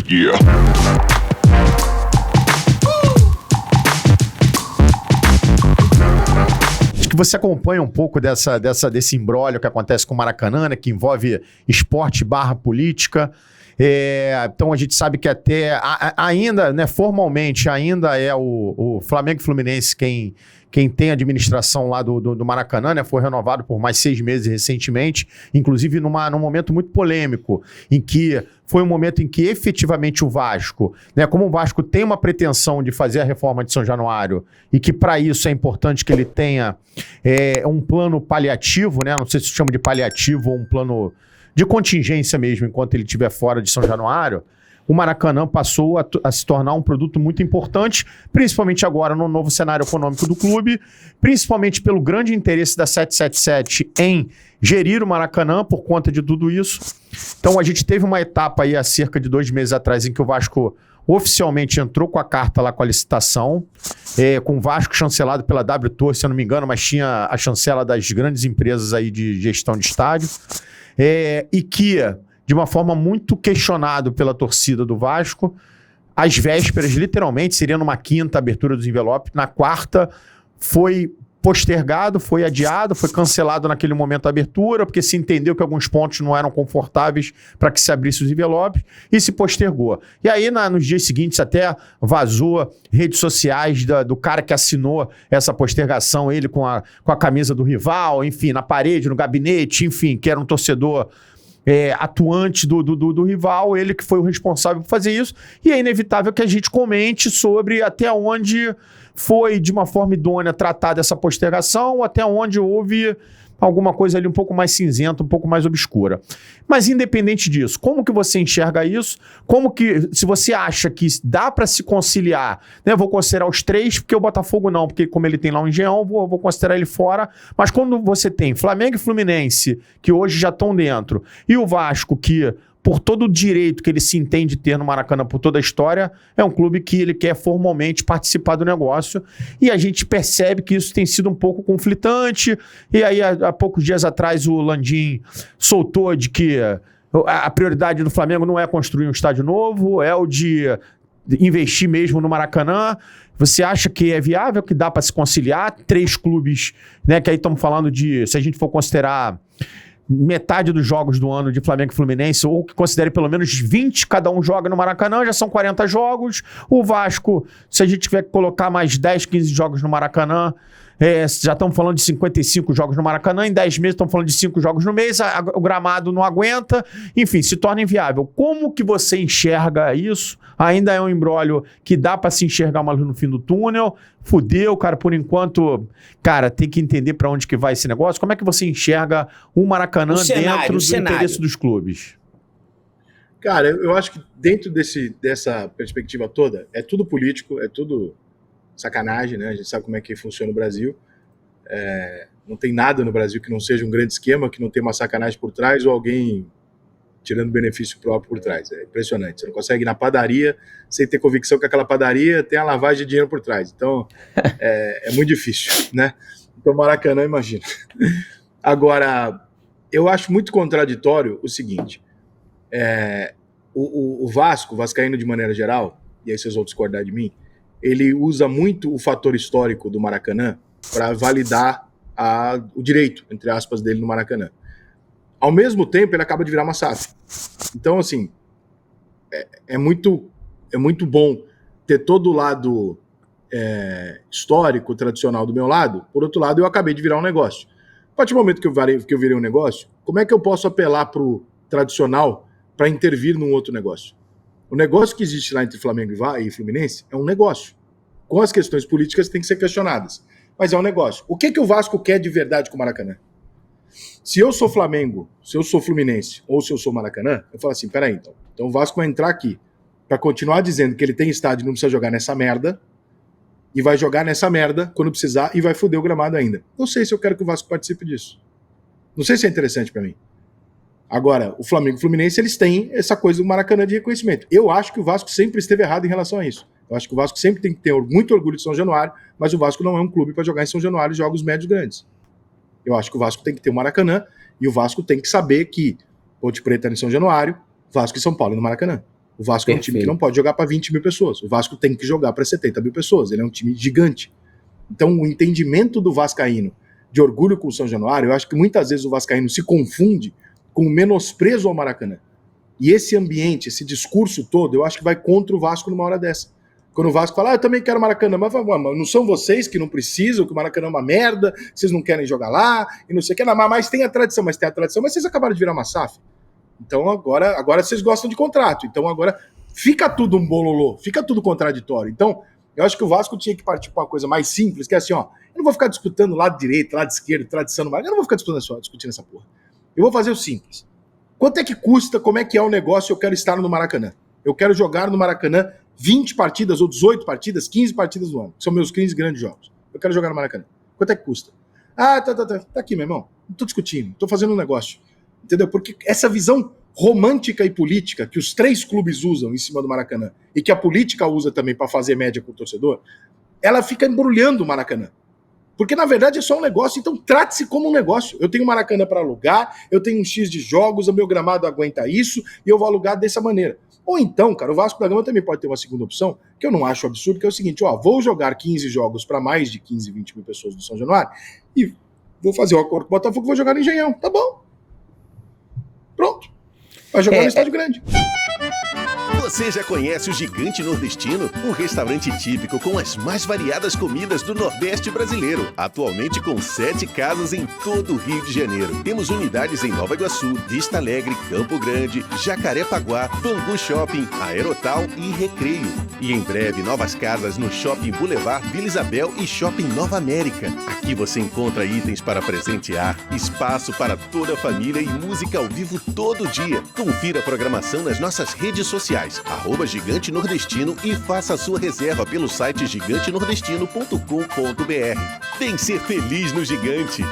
Yeah. Acho que você acompanha um pouco desse imbróglio que acontece com o Maracanã, né, que envolve esporte / política. Então a gente sabe que até ainda, né, formalmente, ainda é o Flamengo e Fluminense quem tem a administração lá do Maracanã, né? Foi renovado por mais 6 meses recentemente, inclusive num momento muito polêmico, em que foi um momento em que efetivamente o Vasco, né, como o Vasco tem uma pretensão de fazer a reforma de São Januário e que para isso é importante que ele tenha um plano paliativo, né? Não sei se chama de paliativo ou um plano de contingência mesmo, enquanto ele estiver fora de São Januário, o Maracanã passou a se tornar um produto muito importante, principalmente agora no novo cenário econômico do clube, principalmente pelo grande interesse da 777 em gerir o Maracanã por conta de tudo isso. Então a gente teve uma etapa aí há cerca de 2 meses atrás em que o Vasco oficialmente entrou com a carta lá com a licitação, com o Vasco chancelado pela W Torre, se eu não me engano, mas tinha a chancela das grandes empresas aí de gestão de estádio. E que, de uma forma muito questionada pela torcida do Vasco, às vésperas, literalmente, seria numa quinta abertura dos envelopes, na quarta foi postergado, foi adiado, foi cancelado naquele momento a abertura, porque se entendeu que alguns pontos não eram confortáveis para que se abrisse os envelopes, e se postergou. E aí, nos dias seguintes, até vazou redes sociais do cara que assinou essa postergação, ele com a camisa do rival, enfim, na parede, no gabinete, enfim, que era um torcedor atuante do rival, ele que foi o responsável por fazer isso, e é inevitável que a gente comente sobre até onde foi, de uma forma idônea, tratada essa postergação, até onde houve alguma coisa ali um pouco mais cinzenta, um pouco mais obscura. Mas independente disso, como que você enxerga isso? Como que, se você acha que dá para se conciliar, né? Vou considerar os 3, porque o Botafogo não, porque como ele tem lá um Engenhão, vou considerar ele fora. Mas quando você tem Flamengo e Fluminense, que hoje já estão dentro, e o Vasco, que por todo o direito que ele se entende ter no Maracanã, por toda a história, é um clube que ele quer formalmente participar do negócio. E a gente percebe que isso tem sido um pouco conflitante. E aí, há poucos dias atrás, o Landim soltou de que a prioridade do Flamengo não é construir um estádio novo, é o de investir mesmo no Maracanã. Você acha que é viável, que dá para se conciliar? 3 clubes, né? Que aí estamos falando de, se a gente for considerar metade dos jogos do ano de Flamengo e Fluminense, ou que considere pelo menos 20 cada um joga no Maracanã, já são 40 jogos. O Vasco, se a gente tiver que colocar mais 10, 15 jogos no Maracanã, já estamos falando de 55 jogos no Maracanã, em 10 meses estamos falando de 5 jogos no mês, o gramado não aguenta, enfim, se torna inviável. Como que você enxerga isso? Ainda é um imbróglio que dá para se enxergar uma luz no fim do túnel? Fudeu, cara, por enquanto, cara, tem que entender para onde que vai esse negócio. Como é que você enxerga o Maracanã dentro do interesse dos clubes? Cara, eu acho que dentro dessa perspectiva toda, é tudo político, é tudo sacanagem, né? A gente sabe como é que funciona o Brasil. Não tem nada no Brasil que não seja um grande esquema, que não tenha uma sacanagem por trás ou alguém tirando benefício próprio por trás. É impressionante. Você não consegue ir na padaria sem ter convicção que aquela padaria tem a lavagem de dinheiro por trás. Então, é muito difícil, né? Então, Maracanã, imagina. Agora, eu acho muito contraditório o seguinte. O Vasco, o vascaíno de maneira geral, e aí vocês vão discordar de mim, ele usa muito o fator histórico do Maracanã para validar o direito, entre aspas, dele no Maracanã. Ao mesmo tempo, ele acaba de virar uma SAF. Então, assim, é muito bom ter todo o lado histórico, tradicional do meu lado. Por outro lado, eu acabei de virar um negócio. A partir do momento que eu virei um negócio, como é que eu posso apelar para o tradicional para intervir num outro negócio? O negócio que existe lá entre Flamengo e Fluminense é um negócio. Com as questões políticas tem que ser questionadas. Mas é um negócio. O que o Vasco quer de verdade com o Maracanã? Se eu sou Flamengo, se eu sou Fluminense ou se eu sou Maracanã, eu falo assim, peraí, então o Vasco vai entrar aqui para continuar dizendo que ele tem estádio e não precisa jogar nessa merda, e vai jogar nessa merda quando precisar e vai foder o gramado ainda. Não sei se eu quero que o Vasco participe disso. Não sei se é interessante para mim. Agora, o Flamengo e o Fluminense, eles têm essa coisa do Maracanã de reconhecimento. Eu acho que o Vasco sempre esteve errado em relação a isso. Eu acho que o Vasco sempre tem que ter muito orgulho de São Januário, mas o Vasco não é um clube para jogar em São Januário jogos médios grandes. Eu acho que o Vasco tem que ter o Maracanã e o Vasco tem que saber que Ponte Preta é em São Januário, Vasco e São Paulo é no Maracanã. O Vasco é um time que não pode jogar para 20 mil pessoas. O Vasco tem que jogar para 70 mil pessoas. Ele é um time gigante. Então, o entendimento do vascaíno de orgulho com o São Januário, eu acho que muitas vezes o vascaíno se confunde com o menosprezo ao Maracanã. E esse ambiente, esse discurso todo, eu acho que vai contra o Vasco numa hora dessa. Quando o Vasco fala, eu também quero Maracanã, mas não são vocês que não precisam, que o Maracanã é uma merda, vocês não querem jogar lá, e não sei o que, mas tem a tradição, mas vocês acabaram de virar uma SAF. Então agora vocês gostam de contrato. Então agora fica tudo um bololô, fica tudo contraditório. Então eu acho que o Vasco tinha que partir para uma coisa mais simples, que é assim, ó, eu não vou ficar disputando lado direito, lado esquerdo, tradição no Maracanã, eu não vou ficar discutindo essa porra. Eu vou fazer o simples. Quanto é que custa, como é que é o negócio, eu quero estar no Maracanã. Eu quero jogar no Maracanã 20 partidas, ou 18 partidas, 15 partidas no ano, que são meus 15 grandes jogos. Eu quero jogar no Maracanã. Quanto é que custa? Tá aqui, meu irmão. Não tô discutindo, tô fazendo um negócio. Entendeu? Porque essa visão romântica e política que os 3 clubes usam em cima do Maracanã e que a política usa também para fazer média com o torcedor, ela fica embrulhando o Maracanã. Porque, na verdade, é só um negócio, então trate-se como um negócio. Eu tenho um Maracanã para alugar, eu tenho um X de jogos, o meu gramado aguenta isso e eu vou alugar dessa maneira. Ou então, cara, o Vasco da Gama também pode ter uma segunda opção, que eu não acho absurdo, que é o seguinte, vou jogar 15 jogos para mais de 15, 20 mil pessoas do São Januário e vou fazer o acordo com o Botafogo e vou jogar no Engenhão. Tá bom. Pronto. Vai jogar no estádio grande. Você já conhece o Gigante Nordestino? Um restaurante típico com as mais variadas comidas do Nordeste brasileiro. Atualmente com 7 casas em todo o Rio de Janeiro. Temos unidades em Nova Iguaçu, Vista Alegre, Campo Grande, Jacarepaguá, Bangu Shopping, Aerotal e Recreio. E em breve novas casas no Shopping Boulevard Vila Isabel e Shopping Nova América. Aqui você encontra itens para presentear, espaço para toda a família e música ao vivo todo dia. Confira a programação nas nossas redes sociais, @Gigante Nordestino, e faça a sua reserva pelo site gigantenordestino.com.br. Vem ser feliz no Gigante!